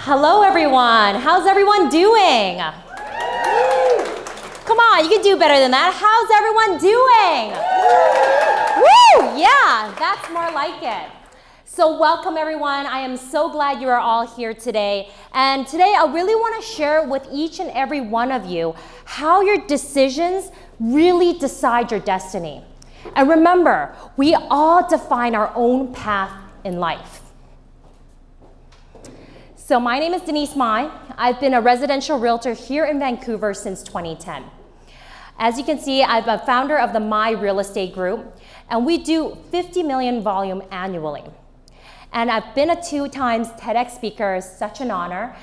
Hello everyone, how's everyone doing? Come on, you can do better than that. How's everyone doing? Woo! Yeah, that's more like it. So welcome everyone, I am so glad you are all here today. And today I really want to share with each and every one of you how your decisions really decide your destiny. And remember, we all define our own path in life. So my name is Denise. I've been a residential realtor here in Vancouver since 2010. As you can see, I'm a founder of the My Real Estate Group, and we do 50 million volume annually. And I've been a 2 times TEDx speaker, such an honor.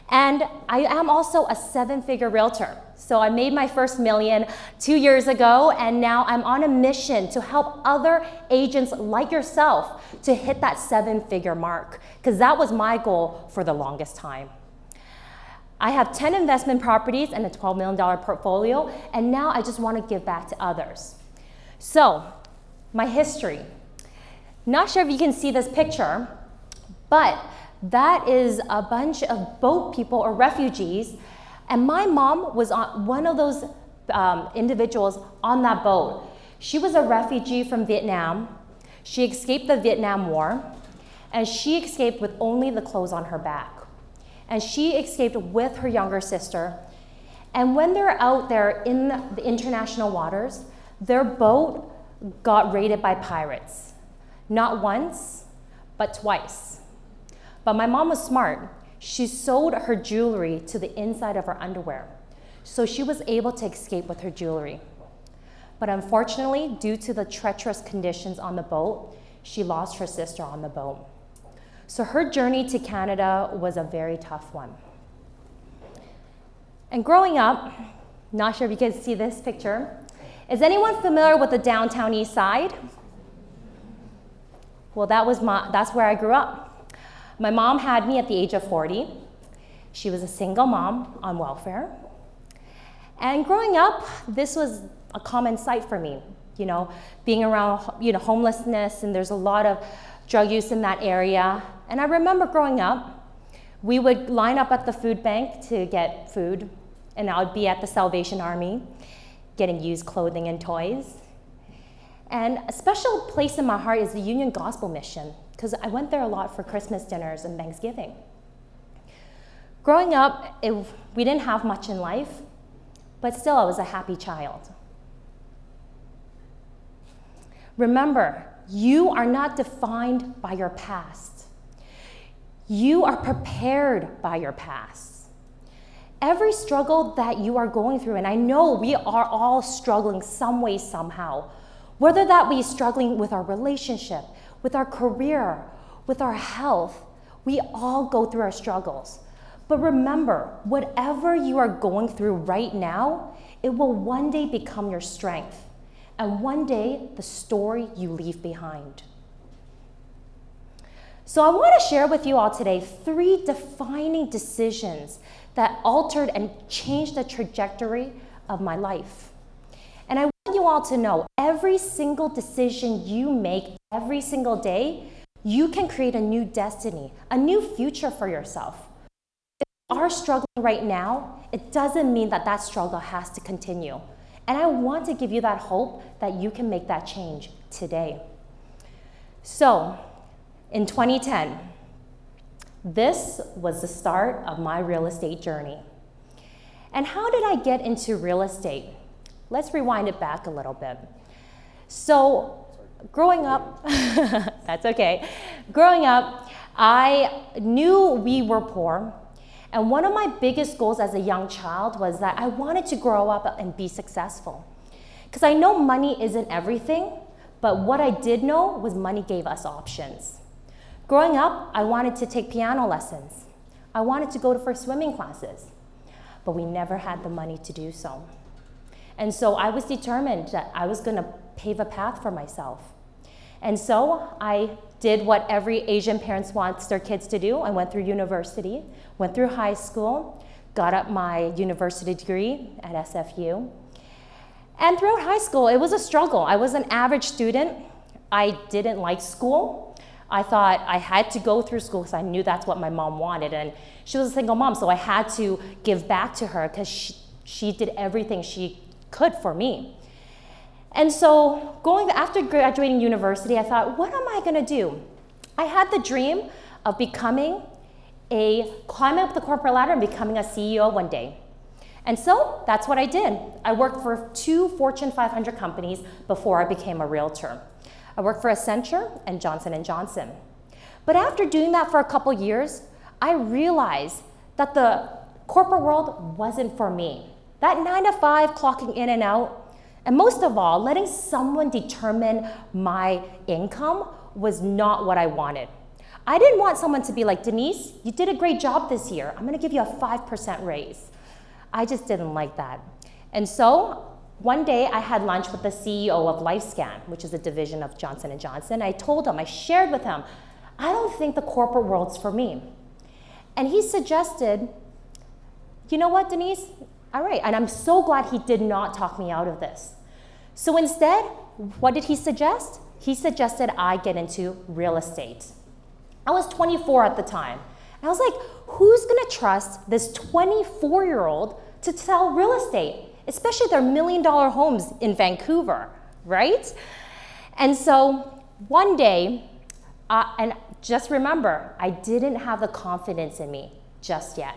And I am also a 7-figure realtor. So I made my first million 2 years ago, and now I'm on a mission to help other agents like yourself to hit that 7-figure mark, because that was my goal for the longest time. I have 10 investment properties and a $12 million portfolio, and now I just want to give back to others. So, my history. Not sure if you can see this picture, but that is a bunch of boat people or refugees, and my mom was on one of those individuals on that boat. She was a refugee from Vietnam. She escaped the Vietnam War, and she escaped with only the clothes on her back. And she escaped with her younger sister. And when they're out there in the international waters, their boat got raided by pirates. Not once, but twice. But my mom was smart. She sewed her jewelry to the inside of her underwear, so she was able to escape with her jewelry. But unfortunately, due to the treacherous conditions on the boat, she lost her sister on the boat. So her journey to Canada was a very tough one. And growing up, not sure if you can see this picture, is anyone familiar with the downtown east side? Well, that's where I grew up. My mom had me at the age of 40. She was a single mom on welfare. And growing up, this was a common sight for me, being around, homelessness, and there's a lot of drug use in that area. And I remember growing up, we would line up at the food bank to get food, and I would be at the Salvation Army, getting used clothing and toys. And a special place in my heart is the Union Gospel Mission, because I went there a lot for Christmas dinners and Thanksgiving. Growing up, we didn't have much in life, but still I was a happy child. Remember, you are not defined by your past. You are prepared by your past. Every struggle that you are going through, and I know we are all struggling some way, somehow, whether that be struggling with our relationship, with our career, with our health, we all go through our struggles. But remember, whatever you are going through right now, it will one day become your strength, and one day the story you leave behind. So I want to share with you all today 3 defining decisions that altered and changed the trajectory of my life. And I want you all to know, every single decision you make every single day, you can create a new destiny, a new future for yourself. If you are struggling right now, it doesn't mean that that struggle has to continue. And I want to give you that hope that you can make that change today. So, in 2010, this was the start of my real estate journey. And how did I get into real estate? Let's rewind it back a little bit. So, growing up, that's okay. Growing up, I knew we were poor. And one of my biggest goals as a young child was that I wanted to grow up and be successful. Because I know money isn't everything, but what I did know was money gave us options. Growing up, I wanted to take piano lessons. I wanted to go for swimming classes, but we never had the money to do so. And so I was determined that I was going to pave a path for myself. And so I did what every Asian parents wants their kids to do. I went through university, went through high school, got up my university degree at SFU. And throughout high school, it was a struggle. I was an average student. I didn't like school. I thought I had to go through school because I knew that's what my mom wanted. And she was a single mom, so I had to give back to her because she did everything she could for me. And so after graduating university, I thought, what am I gonna do? I had the dream of climbing up the corporate ladder and becoming a CEO one day. And so that's what I did. I worked for 2 Fortune 500 companies before I became a realtor. I worked for Accenture and Johnson & Johnson. But after doing that for a couple years, I realized that the corporate world wasn't for me. That 9 to 5 clocking in and out, and most of all, letting someone determine my income was not what I wanted. I didn't want someone to be like, Denise, you did a great job this year. I'm gonna give you a 5% raise. I just didn't like that. And so one day I had lunch with the CEO of LifeScan, which is a division of Johnson & Johnson. I shared with him, I don't think the corporate world's for me. And he suggested, you know what, Denise? All right, and I'm so glad he did not talk me out of this. So instead, what did he suggest? He suggested I get into real estate. I was 24 at the time. And I was like, who's gonna trust this 24-year-old to sell real estate? Especially their $1 million homes in Vancouver, right? And so one day, and just remember, I didn't have the confidence in me just yet.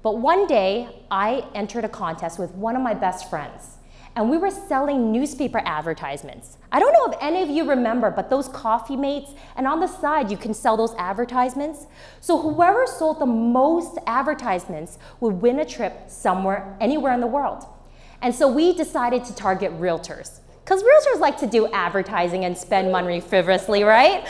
But one day, I entered a contest with one of my best friends, and we were selling newspaper advertisements. I don't know if any of you remember, but those coffee mates, and on the side, you can sell those advertisements. So whoever sold the most advertisements would win a trip somewhere, anywhere in the world. And so we decided to target realtors, because realtors like to do advertising and spend money frivolously, right?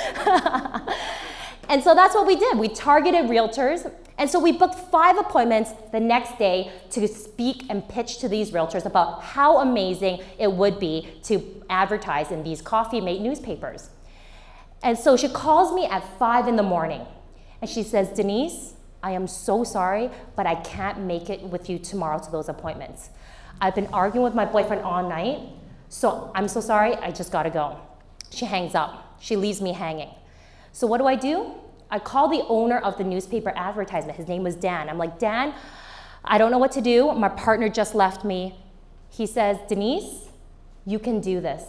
And so that's what we did. We targeted realtors. And so we booked 5 appointments the next day to speak and pitch to these realtors about how amazing it would be to advertise in these coffee mate newspapers. And so she calls me at 5 in the morning and she says, Denise, I am so sorry, but I can't make it with you tomorrow to those appointments. I've been arguing with my boyfriend all night, so I'm so sorry, I just gotta go. She hangs up. She leaves me hanging. So what do? I call the owner of the newspaper advertisement. His name was Dan. I'm like, Dan, I don't know what to do. My partner just left me. He says, Denise, you can do this.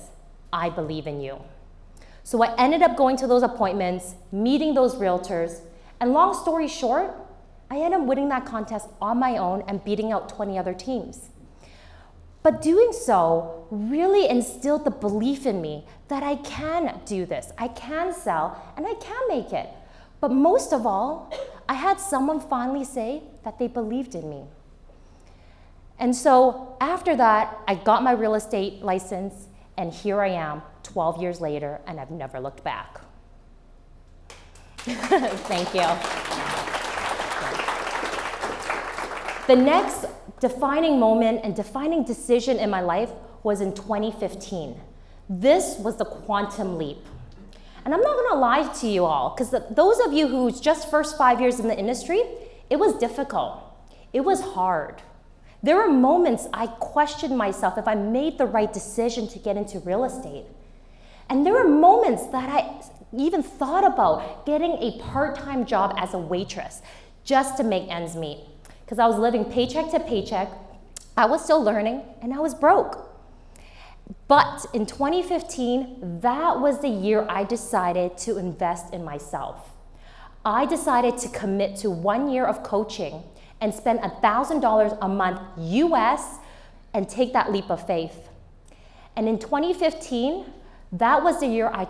I believe in you. So I ended up going to those appointments, meeting those realtors, and long story short, I ended up winning that contest on my own and beating out 20 other teams. But doing so really instilled the belief in me that I can do this, I can sell, and I can make it. But most of all, I had someone finally say that they believed in me. And so after that, I got my real estate license, and here I am 12 years later, and I've never looked back. Thank you. The next defining moment and defining decision in my life was in 2015. This was the quantum leap. And I'm not gonna lie to you all, because those of you who's just first 5 years in the industry, it was difficult. It was hard. There were moments I questioned myself if I made the right decision to get into real estate. And there were moments that I even thought about getting a part-time job as a waitress just to make ends meet. Because I was living paycheck to paycheck, I was still learning, and I was broke. But in 2015, that was the year I decided to invest in myself. I decided to commit to 1 year of coaching and spend $1,000 a month US and take that leap of faith. And in 2015, that was the year I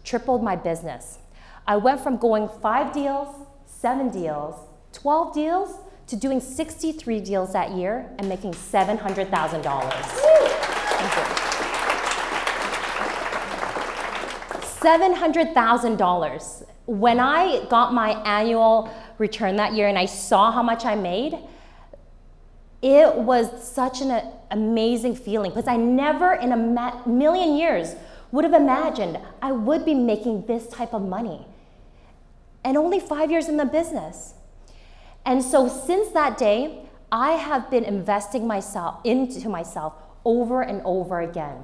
tripled my business. I went from going 5 deals, 7 deals, 12 deals, to doing 63 deals that year and making $700,000. Thank you. $700,000. When I got my annual return that year and I saw how much I made, it was such an amazing feeling because I never in a million years would have imagined I would be making this type of money. And only 5 years in the business. And so since that day, I have been investing into myself over and over again.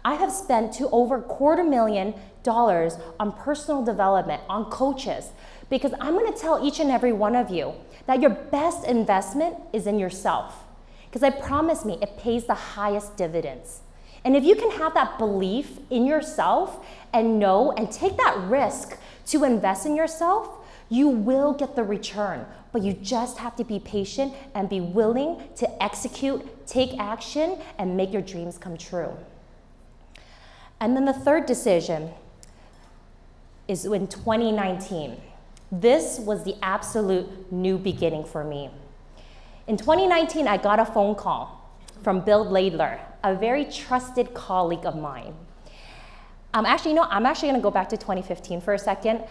I have spent to over $250,000 on personal development, on coaches, because I'm gonna tell each and every one of you that your best investment is in yourself. Because I promise me, it pays the highest dividends. And if you can have that belief in yourself and know and take that risk to invest in yourself, you will get the return. But you just have to be patient and be willing to execute, take action, and make your dreams come true. And then the third decision is in 2019. This was the absolute new beginning for me. In 2019, I got a phone call from Bill Laidler, a very trusted colleague of mine. I'm actually gonna go back to 2015 for a second.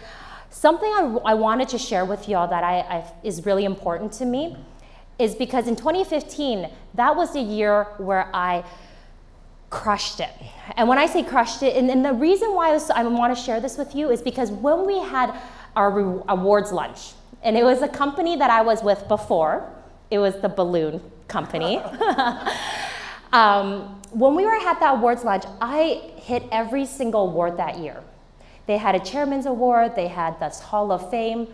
Something I wanted to share with y'all that is really important to me is because in 2015, that was the year where I crushed it. And when I say crushed it, and the reason why I want to share this with you is because when we had our awards lunch, and it was a company that I was with before, it was the balloon company. When we were at that awards lunch, I hit every single award that year. They had a chairman's award, they had this Hall of Fame.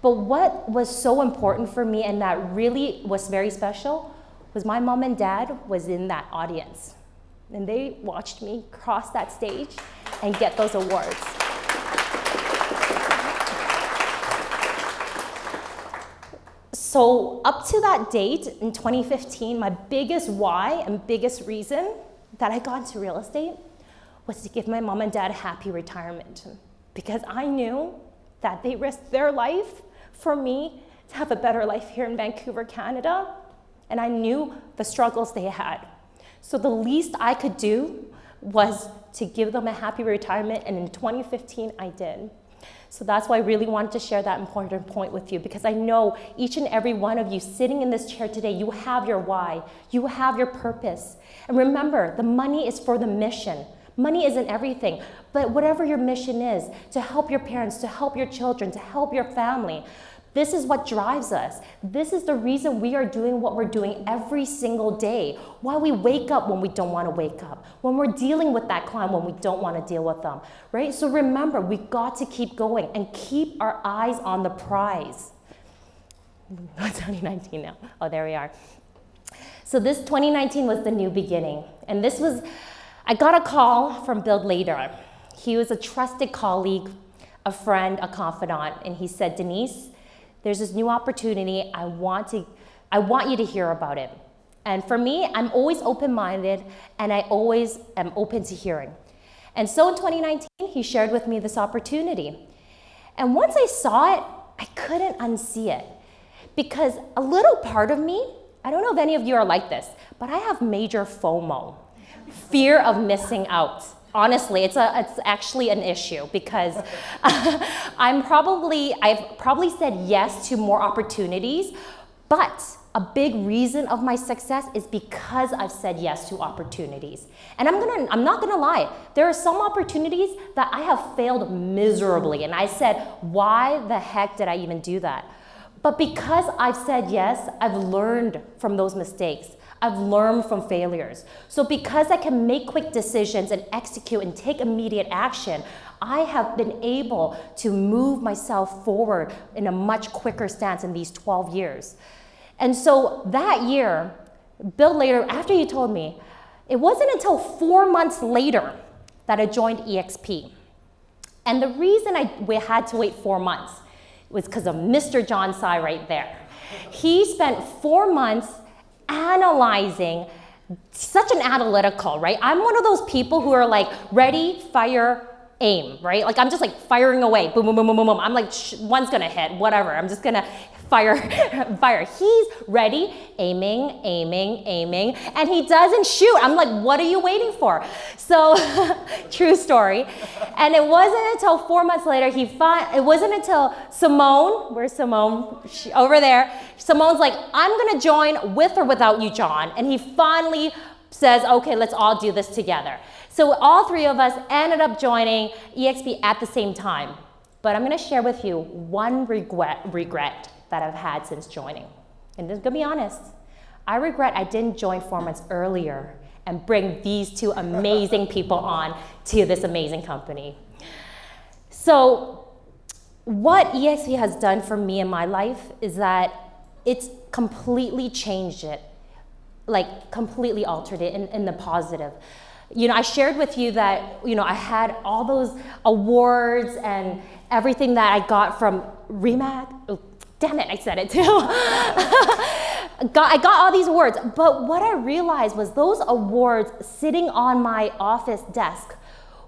But what was so important for me and that really was very special was my mom and dad was in that audience. And they watched me cross that stage and get those awards. So up to that date in 2015, my biggest why and biggest reason that I got into real estate was to give my mom and dad a happy retirement, because I knew that they risked their life for me to have a better life here in Vancouver, Canada, and I knew the struggles they had. So the least I could do was to give them a happy retirement, and in 2015, I did. So that's why I really wanted to share that important point with you, because I know each and every one of you sitting in this chair today, you have your why, you have your purpose. And remember, the money is for the mission. Money isn't everything, but whatever your mission is, to help your parents, to help your children, to help your family, this is what drives us. This is the reason we are doing what we're doing every single day. Why we wake up when we don't want to wake up. When we're dealing with that client when we don't want to deal with them, right? So remember, we got to keep going and keep our eyes on the prize. It's 2019 now. Oh, there we are. So this 2019 was the new beginning. And this was, I got a call from Bill Laidler. He was a trusted colleague, a friend, a confidant, and he said, Denise, there's this new opportunity. I want you to hear about it. And for me, I'm always open-minded, and I always am open to hearing. And so in 2019, he shared with me this opportunity. And once I saw it, I couldn't unsee it. Because a little part of me, I don't know if any of you are like this, but I have major FOMO, fear of missing out. Honestly, it's actually an issue, because I've probably said yes to more opportunities, but a big reason of my success is because I've said yes to opportunities. And I'm not gonna lie, there are some opportunities that I have failed miserably, and I said, why the heck did I even do that? But because I've said yes, I've learned from those mistakes. I've learned from failures. So because I can make quick decisions and execute and take immediate action, I have been able to move myself forward in a much quicker stance in these 12 years. And so that year, Bill Laidler, after he told me, it wasn't until 4 months later that I joined EXP. And the reason we had to wait 4 months was because of Mr. John Tsai right there. He spent 4 months analyzing, such an analytical, right? I'm one of those people who are like, ready, fire, aim, right? Like I'm just like firing away, boom, boom, boom, boom, boom, boom. I'm like, one's gonna hit, whatever. I'm just gonna fire. He's ready, aiming, and he doesn't shoot. I'm like, what are you waiting for? So, true story. And it wasn't until 4 months later, it wasn't until Simone, where's Simone? Over there. Simone's like, I'm gonna join with or without you, John. And he finally says, okay, let's all do this together. So all three of us ended up joining EXP at the same time. But I'm gonna share with you one regret that I've had since joining. And I'm gonna be honest, I regret I didn't join 4 months earlier and bring these two amazing people on to this amazing company. So what EXP has done for me in my life is that it's completely changed it, like completely altered it in the positive. You know, I shared with you that, you know, I had all those awards and everything that I got from REMAC. Oh, damn it, I said it too. I got all these awards, but what I realized was those awards sitting on my office desk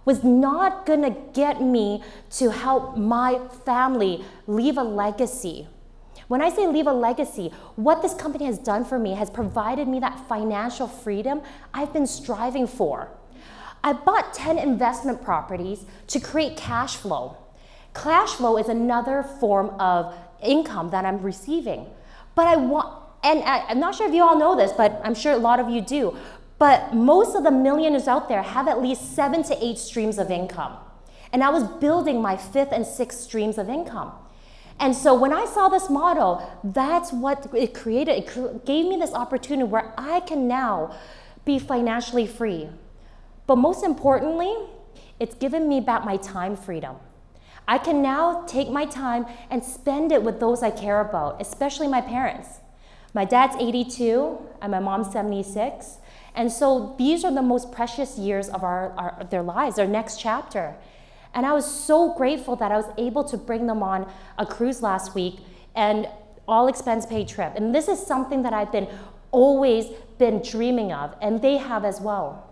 was not gonna get me to help my family leave a legacy. When I say leave a legacy, what this company has done for me has provided me that financial freedom I've been striving for. I bought 10 investment properties to create cash flow. Cash flow is another form of income that I'm receiving. But I'm not sure if you all know this, but I'm sure a lot of you do, but most of the millionaires out there have at least 7 to 8 streams of income. And I was building my 5th and 6th streams of income. And so when I saw this model, that's what it created. It gave me this opportunity where I can now be financially free. But most importantly, it's given me back my time freedom. I can now take my time and spend it with those I care about, especially my parents. My dad's 82 and my mom's 76. And so these are the most precious years of their lives, their next chapter. And I was so grateful that I was able to bring them on a cruise last week and all expense paid trip. And this is something that I've always been dreaming of, and they have as well.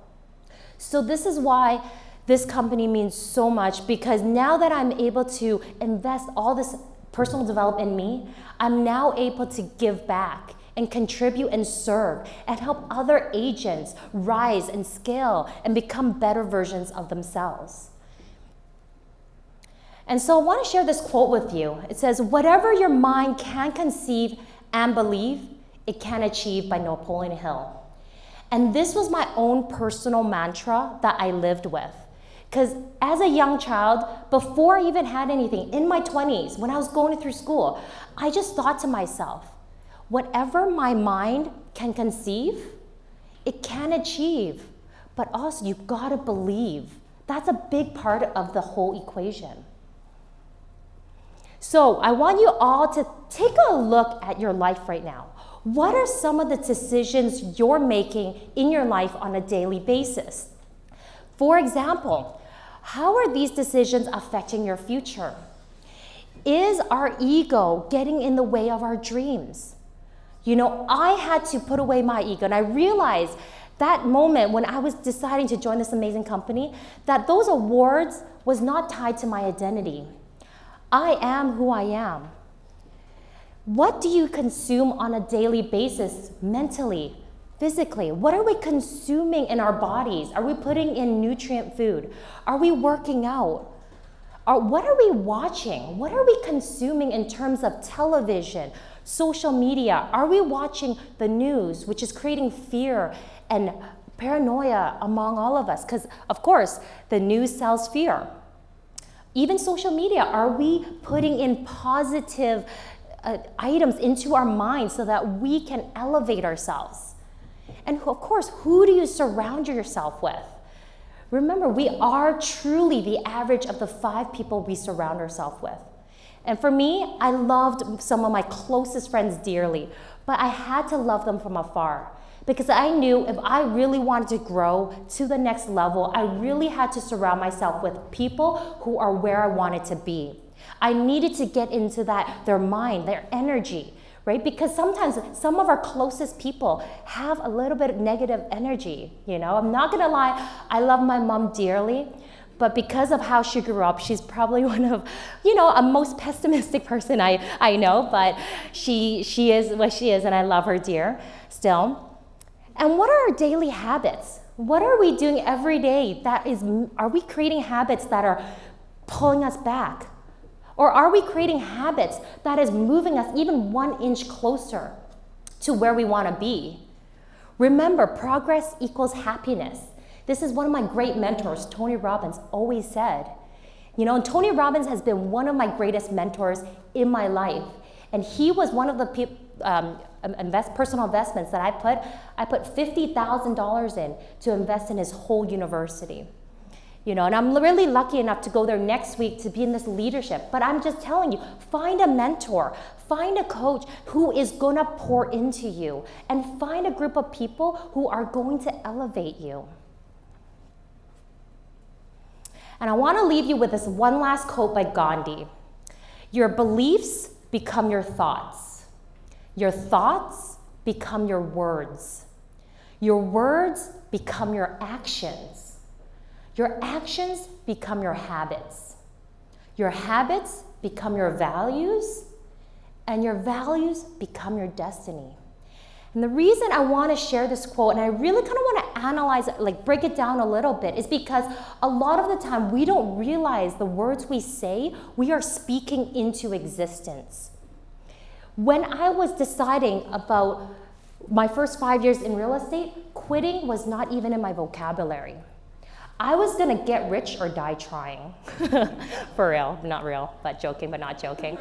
So this is why this company means so much, because now that I'm able to invest all this personal development in me, I'm now able to give back and contribute and serve and help other agents rise and scale and become better versions of themselves. And so I want to share this quote with you. It says, "Whatever your mind can conceive and believe, it can achieve," by Napoleon Hill. And this was my own personal mantra that I lived with. Because as a young child, before I even had anything, in my 20s, when I was going through school, I just thought to myself, whatever my mind can conceive, it can achieve. But also, you've got to believe. That's a big part of the whole equation. So I want you all to take a look at your life right now. What are some of the decisions you're making in your life on a daily basis? For example, how are these decisions affecting your future? Is our ego getting in the way of our dreams? You know, I had to put away my ego, and I realized that moment when I was deciding to join this amazing company, that those awards was not tied to my identity. I am who I am. What do you consume on a daily basis, mentally, physically? What are we consuming in our bodies? Are we putting in nutrient food? Are we working out? What are we watching? What are we consuming in terms of television, social media? Are we watching the news, which is creating fear and paranoia among all of us? Because, of course, the news sells fear. Even social media, are we putting in positive items into our minds so that we can elevate ourselves? And of course, who do you surround yourself with? Remember, we are truly the average of the 5 people we surround ourselves with. And for me, I loved some of my closest friends dearly, but I had to love them from afar. Because I knew if I really wanted to grow to the next level, I really had to surround myself with people who are where I wanted to be. I needed to get into their mind, their energy, right? Because sometimes some of our closest people have a little bit of negative energy, you know? I'm not gonna lie, I love my mom dearly, but because of how she grew up, she's probably one of, you know, a most pessimistic person I know, but she is what she is, and I love her dear still. And what are our daily habits? What are we doing every day are we creating habits that are pulling us back? Or are we creating habits that is moving us even 1 inch closer to where we want to be? Remember, progress equals happiness. This is one of my great mentors, Tony Robbins, always said. You know, and Tony Robbins has been one of my greatest mentors in my life. And he was one of the personal investments that I put $50,000 in to invest in his whole university. You know, and I'm really lucky enough to go there next week to be in this leadership. But I'm just telling you, find a mentor, find a coach who is gonna pour into you, and find a group of people who are going to elevate you. And I wanna leave you with this one last quote by Gandhi. Your beliefs become your thoughts. Your thoughts become your words. Your words become your actions. Your actions become your habits. Your habits become your values, and your values become your destiny. And the reason I want to share this quote, and I really kind of want to analyze it, like break it down a little bit, is because a lot of the time we don't realize the words we say, we are speaking into existence. When I was deciding about my first 5 years in real estate, quitting was not even in my vocabulary. I was gonna get rich or die trying. For real, not real, but joking, but not joking.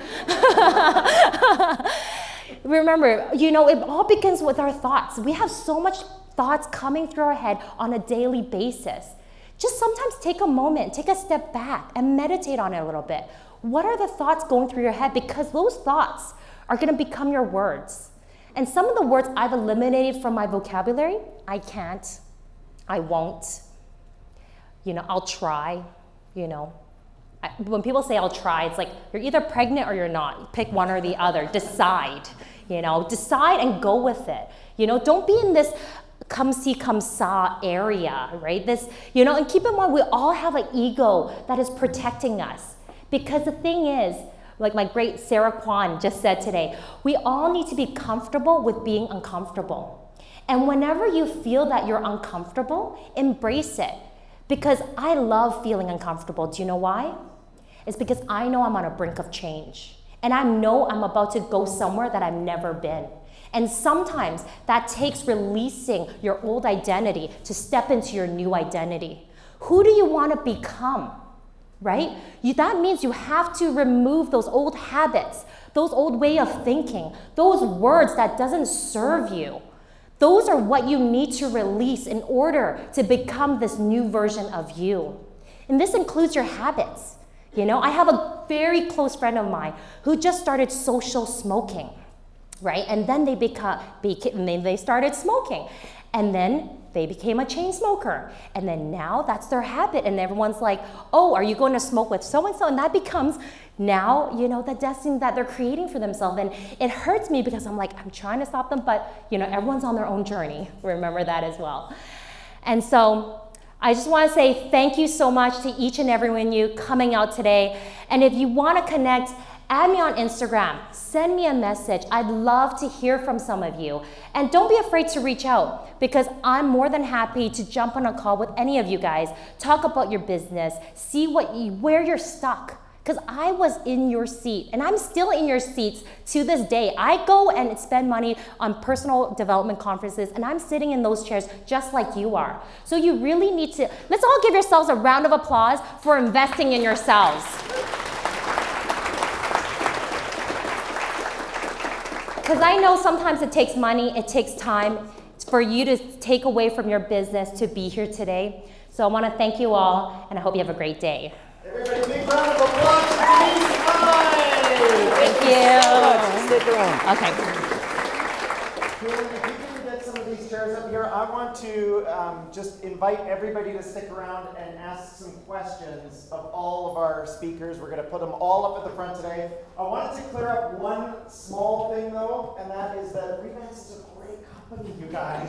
Remember, you know, it all begins with our thoughts. We have so much thoughts coming through our head on a daily basis. Just sometimes take a moment, take a step back and meditate on it a little bit. What are the thoughts going through your head? Because those thoughts are gonna become your words. And some of the words I've eliminated from my vocabulary, I can't, I won't, you know, I'll try, you know. When people say I'll try, it's like you're either pregnant or you're not. Pick one or the other. Decide, you know. Decide and go with it. You know, don't be in this come see, come saw area, right? This, you know, and keep in mind we all have an ego that is protecting us. Because the thing is, like my great Sarah Kwan just said today, we all need to be comfortable with being uncomfortable. And whenever you feel that you're uncomfortable, embrace it. Because I love feeling uncomfortable. Do you know why? It's because I know I'm on a brink of change. And I know I'm about to go somewhere that I've never been. And sometimes that takes releasing your old identity to step into your new identity. Who do you want to become? Right? That means you have to remove those old habits, those old way of thinking, those words that doesn't serve you. Those are what you need to release in order to become this new version of you. And this includes your habits. You know, I have a very close friend of mine who just started social smoking, right? And then they started smoking. And then they became a chain smoker. And then now that's their habit. And everyone's like, oh, are you going to smoke with so-and-so? And that becomes now, you know, the destiny that they're creating for themselves. And it hurts me because I'm like, I'm trying to stop them, but you know, everyone's on their own journey. Remember that as well. And so I just want to say thank you so much to each and every one of you coming out today. And if you want to connect, add me on Instagram, send me a message. I'd love to hear from some of you. And don't be afraid to reach out because I'm more than happy to jump on a call with any of you guys, talk about your business, see where you're stuck. Because I was in your seat and I'm still in your seats to this day. I go and spend money on personal development conferences and I'm sitting in those chairs just like you are. So you really need to, let's all give yourselves a round of applause for investing in yourselves. Because I know sometimes it takes money, it takes time for you to take away from your business to be here today. So I want to thank you all, and I hope you have a great day. Everybody, big round of applause for Denise. Thank you. Stick around. Okay. If you can get some of these chairs up here, I want to just invite everybody to stick around and ask some questions of all of our speakers. We're going to put them all up at the front today. I wanted to clear up one small thing, though, and that is that Revance is a great company, you guys.